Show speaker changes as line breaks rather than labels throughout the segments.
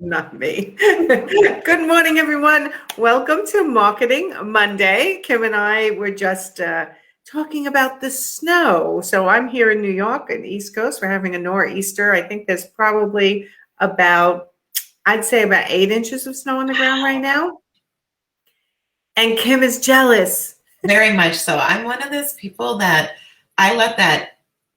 Not me. Good morning, everyone. Welcome to Marketing Monday. Kim and I were just talking about the snow. So I'm here in New York, in the East Coast. We're having a nor'easter. I think there's probably I'd say about 8 inches of snow on the ground right now. And Kim is jealous.
Very much so. I'm one of those people that I let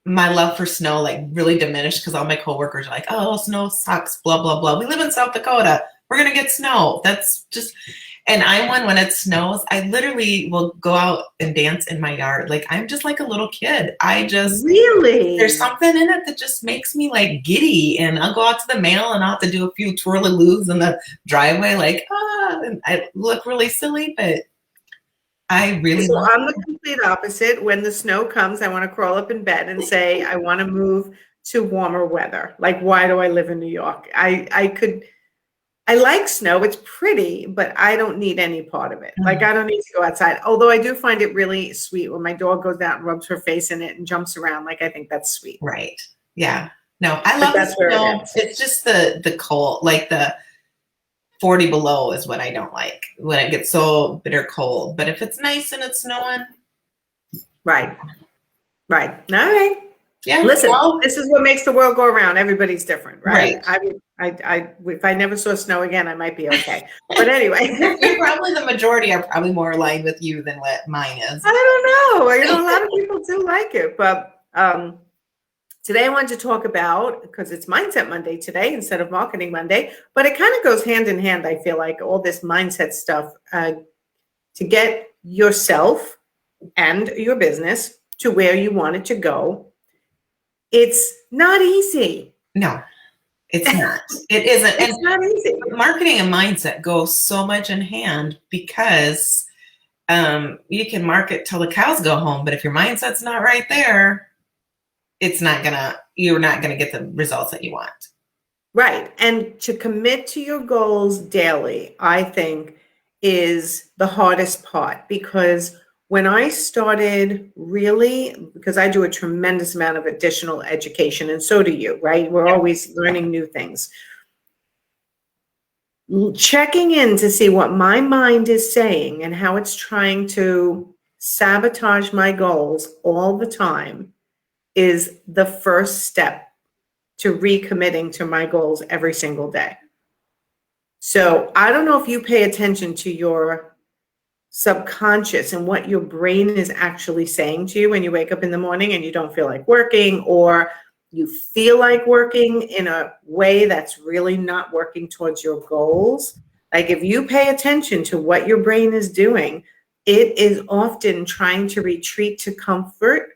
my love for snow like really diminish because all my coworkers are like, oh, snow sucks, blah, blah, blah. We live in South Dakota. We're going to get snow. That's just, and I'm one when it snows, I literally will go out and dance in my yard. Like I'm just like a little kid.
Really?
There's something in it that just makes me like giddy, and I'll go out to the mail and I'll have to do a few twirly-loos in the driveway. Like, and I look really silly, but I really
So I'm the complete opposite. When the snow comes, I want to crawl up in bed and say, I want to move to warmer weather. Like, why do I live in New York? I like snow. It's pretty, but I don't need any part of it. Like, I don't need to go outside. Although I do find it really sweet when my dog goes out and rubs her face in it and jumps around. Like, I think that's sweet.
Right. Yeah. No, I love the snow. It's just the cold, like the 40 below is what I don't like when it gets so bitter cold. But if it's nice and it's snowing.
Right. All right.
Yeah.
Listen, this is what makes the world go around. Everybody's different, right? If I never saw snow again, I might be okay. But anyway.
You're probably the majority are probably more aligned with you than what mine is.
I don't know. A lot of people do like it. But today I wanted to talk about, because it's Mindset Monday today instead of Marketing Monday, but it kind of goes hand in hand, I feel like, all this mindset stuff to get yourself and your business to where you want it to go. It's not easy.
No, it's not. It isn't.
It's not easy.
Marketing and mindset go so much in hand because you can market till the cows go home, but if your mindset's not right there, you're not gonna get the results that you want.
Right. And to commit to your goals daily, I think, is the hardest part, because when I started because I do a tremendous amount of additional education, and so do you, right? We're always learning new things. Checking in to see what my mind is saying and how it's trying to sabotage my goals all the time is the first step to recommitting to my goals every single day. So I don't know if you pay attention to your subconscious and what your brain is actually saying to you when you wake up in the morning and you don't feel like working, or you feel like working in a way that's really not working towards your goals. Like, if you pay attention to what your brain is doing, it is often trying to retreat to comfort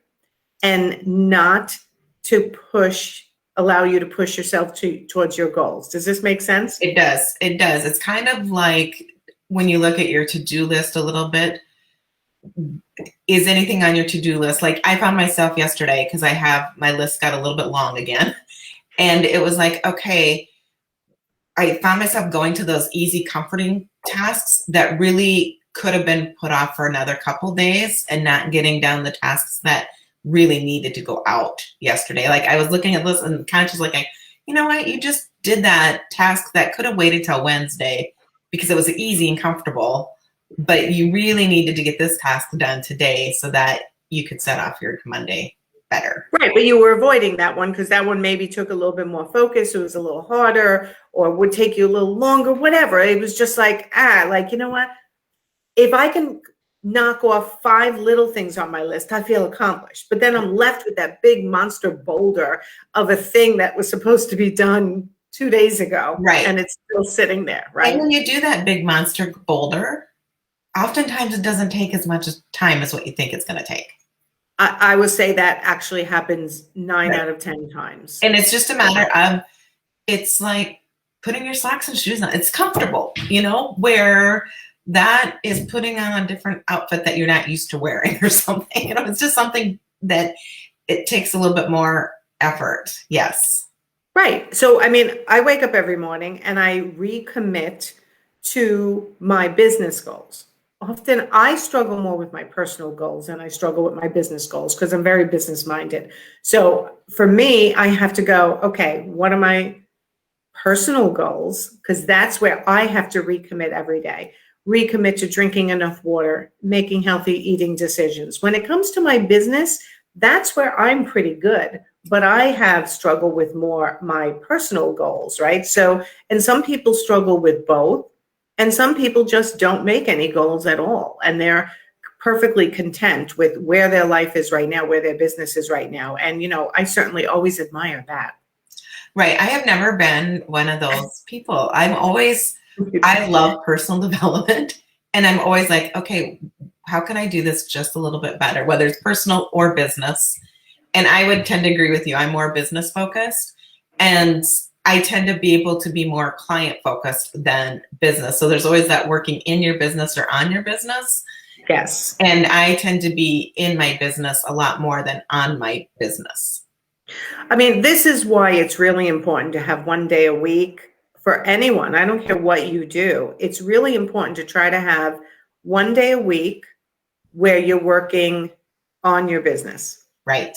and not to allow you to push yourself towards your goals. Does this make sense?
It does. It's kind of like when you look at your to-do list a little bit. Is anything on your to-do list? Like, I found myself yesterday, because my list got a little bit long again. And it was like, okay, I found myself going to those easy, comforting tasks that really could have been put off for another couple days, and not getting down the tasks that really needed to go out yesterday. Like, I was looking at this and kind of just like, you know what? You just did that task that could have waited till Wednesday because it was easy and comfortable, but you really needed to get this task done today so that you could set off your Monday better.
Right, but you were avoiding that one because that one maybe took a little bit more focus. It was a little harder, or would take you a little longer, whatever. It was just like, you know what? If I can knock off 5 little things on my list, I feel accomplished. But then I'm left with that big monster boulder of a thing that was supposed to be done 2 days ago.
Right.
And it's still sitting there, right?
And when you do that big monster boulder, oftentimes it doesn't take as much time as what you think it's going to take.
I would say that actually happens 9 out of 10 times.
And it's just a matter of, it's like putting your socks and shoes on. It's comfortable, where that is putting on a different outfit that you're not used to wearing or something. It's just something that it takes a little bit more effort. Yes.
Right. So, I wake up every morning and I recommit to my business goals. Often I struggle more with my personal goals than I struggle with my business goals because I'm very business minded. So for me, I have to go, okay, what are my personal goals, because that's where I have to recommit every day. Recommit to drinking enough water, making healthy eating decisions. When it comes to my business, that's where I'm pretty good, but I have struggled with more my personal goals, right? So, and some people struggle with both, and some people just don't make any goals at all, and they're perfectly content with where their life is right now, where their business is right now. And, I certainly always admire that.
Right. I have never been one of those people. I love personal development, and I'm always like, okay, how can I do this just a little bit better, whether it's personal or business? And I would tend to agree with you. I'm more business focused, and I tend to be able to be more client focused than business. So there's always that working in your business or on your business.
Yes.
And I tend to be in my business a lot more than on my business.
I mean, this is why it's really important to have one day a week for anyone. I don't care what you do. It's really important to try to have one day a week where you're working on your business.
Right.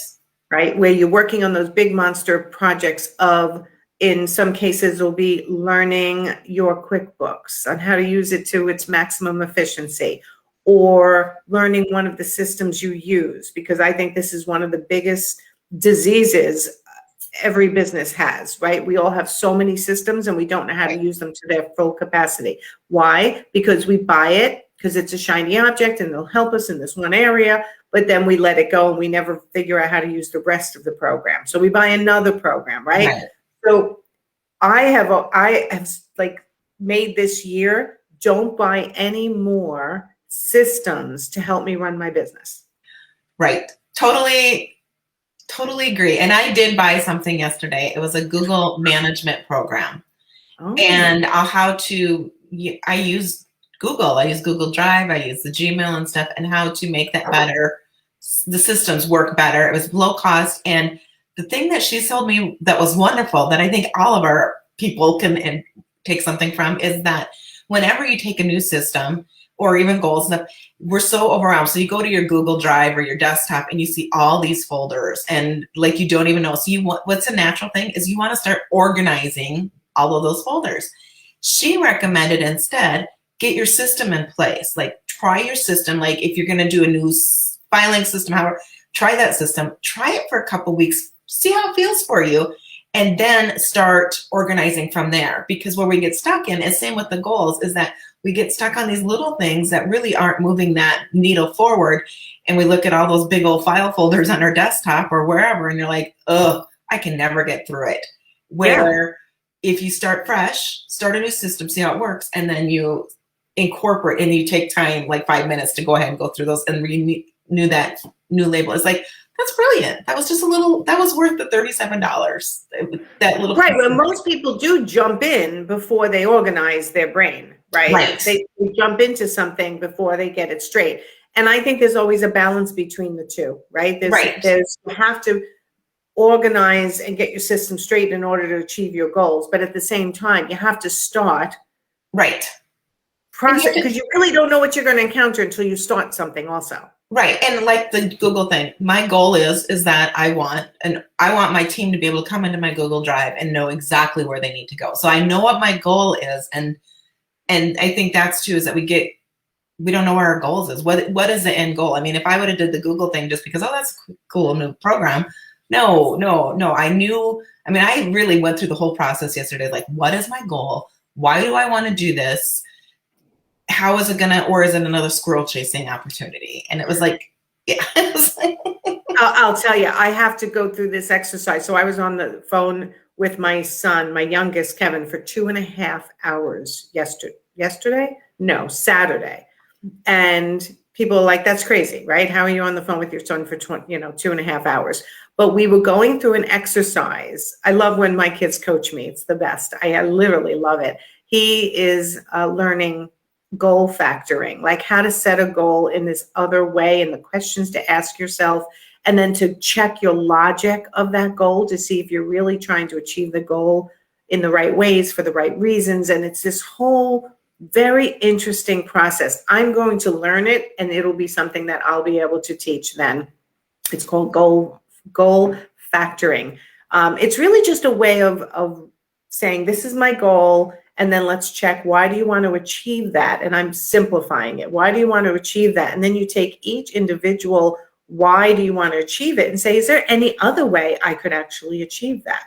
Right? Where you're working on those big monster projects of, in some cases, will be learning your QuickBooks on how to use it to its maximum efficiency, or learning one of the systems you use, because I think this is one of the biggest diseases every business has, right? We all have so many systems and we don't know how to use them to their full capacity. Why? Because we buy it because it's a shiny object and it'll help us in this one area, but then we let it go and we never figure out how to use the rest of the program. So we buy another program, right? So I have like made this year, don't buy any more systems to help me run my business.
Right. Totally agree. And I did buy something yesterday. It was a Google management program. Oh. And I use Google. I use Google Drive. I use the Gmail and stuff, and how to make that better. The systems work better. It was low cost. And the thing that she told me that was wonderful, that I think all of our people can take something from, is that whenever you take a new system or even goals and stuff, we're so overwhelmed. So you go to your Google Drive or your desktop and you see all these folders and like you don't even know. So what's a natural thing is you want to start organizing all of those folders. She recommended instead, get your system in place. Like try your system. Like if you're going to do a new filing system, however, try that system. Try it for a couple weeks. See how it feels for you. And then start organizing from there. Because where we get stuck in is same with the goals, is that we get stuck on these little things that really aren't moving that needle forward. And we look at all those big old file folders on our desktop or wherever, and you're like, ugh, I can never get through it. Where if you start fresh, start a new system, see how it works, and then you incorporate and you take time, like 5 minutes to go ahead and go through those and renew that new label. It's like, that's brilliant. That was just that was worth the $37. That little
right. Well, most people do jump in before they organize their brain, right? They jump into something before they get it straight. And I think there's always a balance between the two, right? There's you have to organize and get your system straight in order to achieve your goals. But at the same time, you have to start process, because you really don't know what you're going to encounter until you start something also.
Right. And like the Google thing, my goal is that I want my team to be able to come into my Google Drive and know exactly where they need to go. So I know what my goal is. And I think that's too, is that we don't know where our goals is. What is the end goal? I mean, if I would have did the Google thing just because, oh, that's a cool new program. No. I really went through the whole process yesterday. Like, what is my goal? Why do I want to do this? How is it or is it another squirrel chasing opportunity? And it was like,
I'll tell you, I have to go through this exercise. So I was on the phone with my son, my youngest, Kevin, for 2.5 hours Saturday. And people are like, that's crazy, right? How are you on the phone with your son for 2.5 hours? But we were going through an exercise. I love when my kids coach me. It's the best. I literally love it. He is learning goal factoring, like how to set a goal in this other way and the questions to ask yourself, and then to check your logic of that goal to see if you're really trying to achieve the goal in the right ways for the right reasons. And it's this whole very interesting process. I'm going to learn it, and it'll be something that I'll be able to teach then. It's called goal factoring. It's really just a way of saying, this is my goal. And then let's check, why do you want to achieve that? And I'm simplifying it. Why do you want to achieve that? And then you take each individual, why do you want to achieve it? And say, is there any other way I could actually achieve that?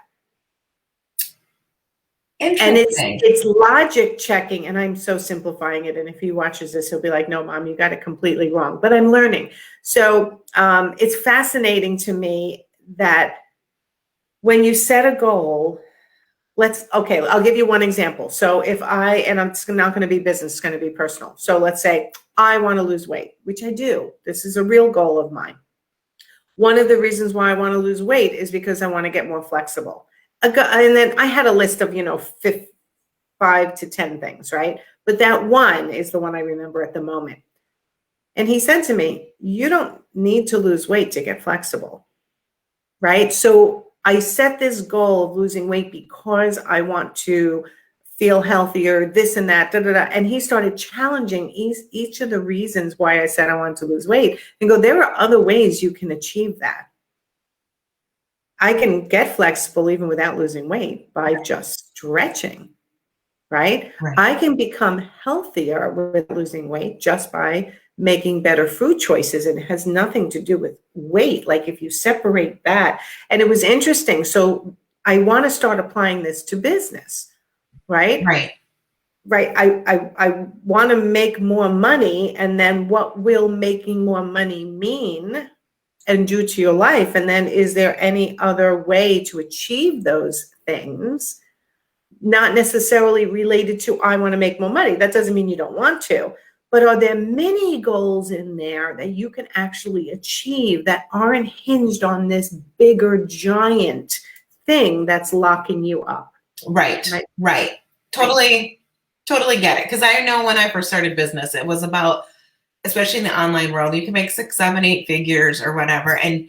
And it's logic checking, and I'm so simplifying it. And if he watches this, he'll be like, no, Mom, you got it completely wrong. But I'm learning. So it's fascinating to me that when you set a goal, okay, I'll give you one example. So and it's not going to be business, it's going to be personal. So let's say I want to lose weight, which I do. This is a real goal of mine. One of the reasons why I want to lose weight is because I want to get more flexible. And then I had a list of, 5 to 10 things, right? But that one is the one I remember at the moment. And he said to me, you don't need to lose weight to get flexible, right? So I set this goal of losing weight because I want to feel healthier, this and that, da, da, da. And he started challenging each of the reasons why I said I wanted to lose weight and go, there are other ways you can achieve that. I can get flexible even without losing weight by just stretching, right? I can become healthier with losing weight just by making better food choices, and it has nothing to do with weight. Like if you separate that, and it was interesting. So I want to start applying this to business, right? Right. I want to make more money, and then what will making more money mean and do to your life? And then is there any other way to achieve those things? Not necessarily related to, I want to make more money. That doesn't mean you don't want to, but are there many goals in there that you can actually achieve that aren't hinged on this bigger giant thing that's locking you up?
Right. Totally get it. Because I know when I first started business, it was about, especially in the online world, you can make 6, 7, 8 figures or whatever. And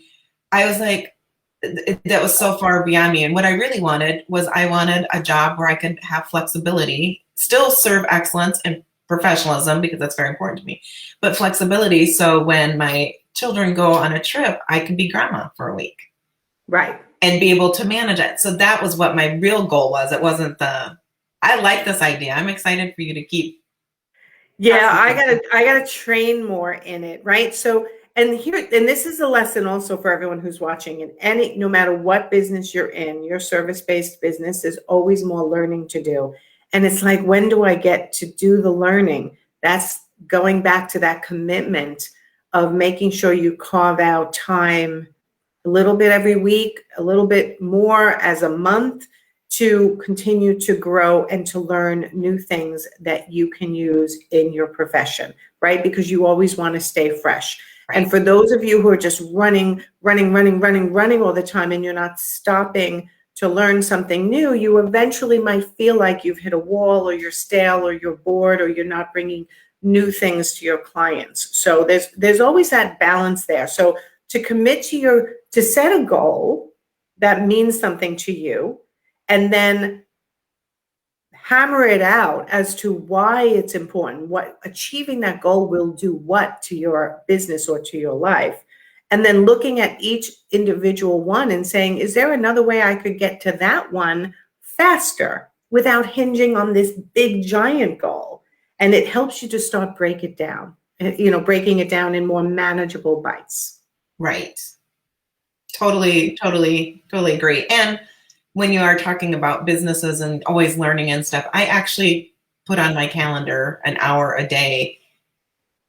I was like, that was so far beyond me. And what I really wanted was I wanted a job where I could have flexibility, still serve excellence and professionalism, because that's very important to me, but flexibility. So when my children go on a trip, I can be grandma for a week.
Right.
And be able to manage it. So that was what my real goal was. It wasn't I like this idea. I'm excited for you to keep.
Yeah, I gotta train more in it, right? So, and this is a lesson also for everyone who's watching. And no matter what business you're in, your service-based business, there's always more learning to do. And it's like, when do I get to do the learning? That's going back to that commitment of making sure you carve out time, a little bit every week, a little bit more as a month, to continue to grow and to learn new things that you can use in your profession, right? Because you always want to stay fresh. Right. And for those of you who are just running all the time, and you're not stopping to learn something new, you eventually might feel like you've hit a wall, or you're stale, or you're bored, or you're not bringing new things to your clients. So there's always that balance there. So to commit to set a goal that means something to you, and then hammer it out as to why it's important, what achieving that goal will do what to your business or to your life. And then looking at each individual one and saying, is there another way I could get to that one faster without hinging on this big giant goal? And it helps you to start breaking it down in more manageable bites.
Right. Totally agree. And when you are talking about businesses and always learning and stuff, I actually put on my calendar an hour a day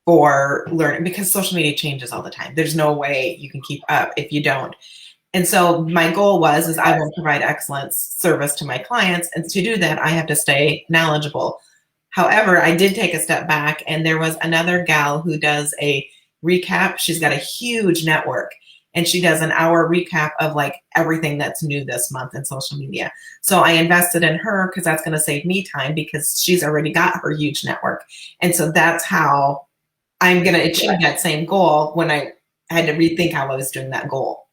for learning, because social media changes all the time. There's no way you can keep up if you don't. And so my goal is I will provide excellent service to my clients. And to do that, I have to stay knowledgeable. However, I did take a step back, and there was another gal who does a recap. She's got a huge network, and she does an hour recap of like everything that's new this month in social media. So I invested in her because that's going to save me time, because she's already got her huge network. And so that's how I'm going to achieve that same goal when I had to rethink how I was doing that goal.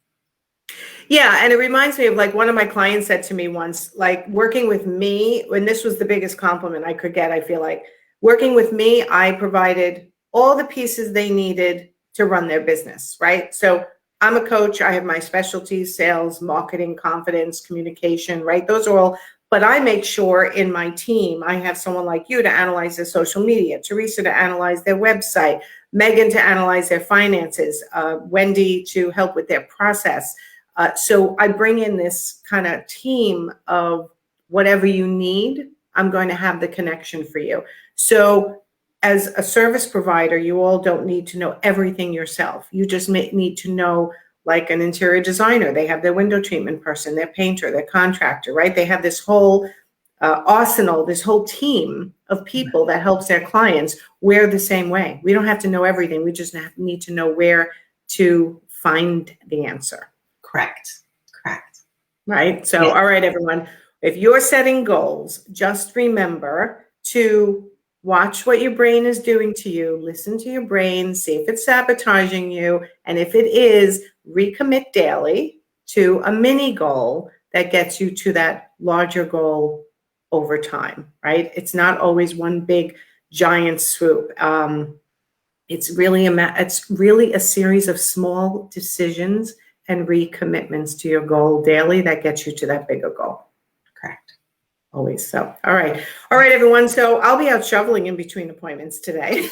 Yeah. And it reminds me of, like, one of my clients said to me once, like, working with me, and this was the biggest compliment I could get, I feel like, working with me, I provided all the pieces they needed to run their business, right? So I'm a coach. I have my specialties: sales, marketing, confidence, communication, right? Those are all, But I make sure in my team, I have someone like you to analyze their social media, Teresa to analyze their website, Megan to analyze their finances, Wendy to help with their process. So I bring in this kind of team of whatever you need, I'm going to have the connection for you. So as a service provider, you all don't need to know everything yourself. You just need to know, like an interior designer, they have their window treatment person, their painter, their contractor, right? They have this whole arsenal, this whole team of people that helps their clients. We're the same way. We don't have to know everything. We just need to know where to find the answer.
Correct.
Right? So,
Yeah.
All right, everyone, if you're setting goals, just remember to watch what your brain is doing to you, listen to your brain, see if it's sabotaging you, and if it is, recommit daily to a mini goal that gets you to that larger goal over time, right? It's not always one big giant swoop. It's really a series of small decisions and recommitments to your goal daily that gets you to that bigger goal.
Correct.
Always. So, all right, everyone. So I'll be out shoveling in between appointments today,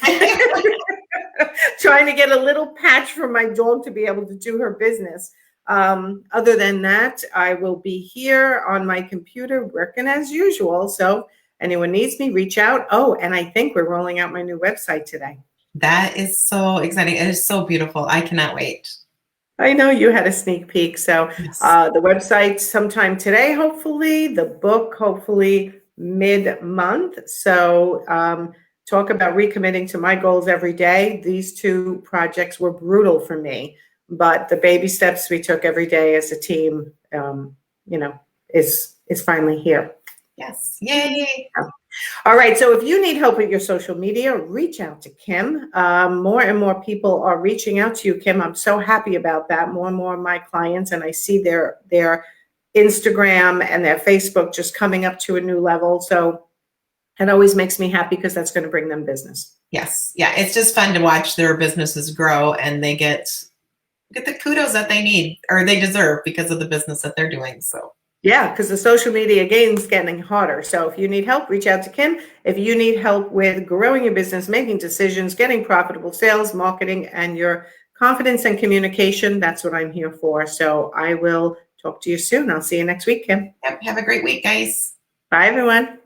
trying to get a little patch for my dog to be able to do her business. Other than that, I will be here on my computer working as usual. So anyone needs me, reach out. Oh, and I think we're rolling out my new website today.
That is so exciting. It is so beautiful. I cannot wait.
I know you had a sneak peek. So
Yes.
the website sometime today, hopefully, the book, hopefully mid-month. So talk about recommitting to my goals every day. These two projects were brutal for me, but the baby steps we took every day as a team, is finally here.
Yes. Yay.
All right. So if you need help with your social media, reach out to Kim. More and more people are reaching out to you, Kim. I'm so happy about that. More and more of my clients, and I see their Instagram and their Facebook just coming up to a new level. So it always makes me happy because that's going to bring them business.
Yes. Yeah. It's just fun to watch their businesses grow and they get the kudos that they need or they deserve because of the business that they're doing. So.
Yeah, because the social media game is getting harder. So if you need help, reach out to Kim. If you need help with growing your business, making decisions, getting profitable sales, marketing, and your confidence and communication, that's what I'm here for. So I will talk to you soon. I'll see you next week, Kim.
Yep. Have a great week, guys.
Bye, everyone.